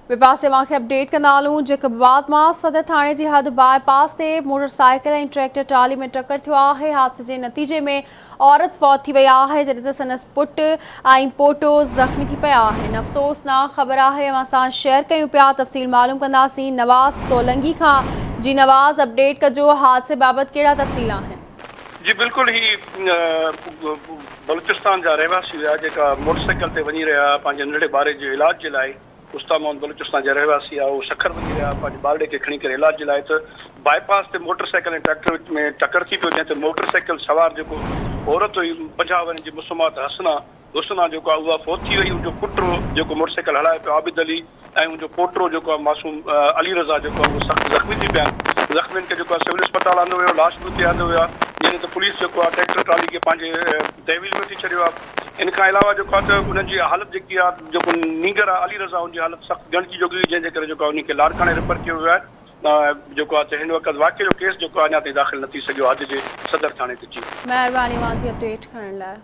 ॿिए पासे मूंखे अपडेट कंदा हलूं जैकबाबाद मां सदर थाणे जी हद बाईपास ते मोटरसाइकिल ऐं ट्रैक्टर ट्राली में टक्कर थियो आहे। हादसे जे नतीजे में औरत फौत थी वई आहे जॾहिं त संदसि पुट ऐं पोटो ज़ख़्मी थी पिया आहिनि। अफ़सोसनाक ख़बर आहे, असां शेयर कयूं पिया, तफ़सील मालूम कंदासीं नवाज़ सोलंगी खां। जी नवाज़, अपडेट कजो, हादसे बाबति कहिड़ा तफ़सील आहिनि? जी बिल्कुल ही बलूचिस्तान जा रहवासी हुआ जेका मोटरसाइकिल ते वञी रहा पंहिंजे नंढे ॿार जे इलाज जे लाइ। उस्तामौद बलूचिस्तान जा रहवासी आहे, उहो सखर वञी रहा पंहिंजे ॿारड़े खे खणी करे इलाज जे लाइ। त बाईपास ते मोटरसाइकिल ऐं ट्रैक्टर में टक्कर थी पियो, जंहिं ते मोटरसाइकिल सवार जेको औरत हुई 50 वरनि जी मुसमात हुसना जेको आहे उहा फौत थी वई। उनजो पुटु जेको मोटरसाइकिल हलाए पियो आबिद अली, ऐं उनजो पोटो जेको आहे मासूम अली रज़ा जेको आहे उहो सख़्तु ज़ख़्मी थी पिया आहिनि। ज़ख़्मियुनि खे जेको आहे सिविल अस्पताल आंदो वियो, लाश बि हुते आंदो वियो आहे। यानी त पुलिस जेको आहे ट्रैक्टर ट्राली खे पंहिंजे तहवील में थी छॾियो आहे। इन खां अलावा जेको आहे त उन्हनि जी हालत जेकी आहे, जेको नीगर आहे अली रज़ा, उनजी हालत सख़्तु गणकी जोगी हुई, जंहिंजे करे जेको आहे उनखे लाड़काणे रेफर कयो वियो आहे। जेको आहे त हिन वक़्तु वाक़िए जो केस जेको आहे अञा ताईं दाख़िल न थी सघियो आहे अॼु जे सदर थाणे ते। जी महिरबानी मुंहिंजी अपडेट खणण लाइ।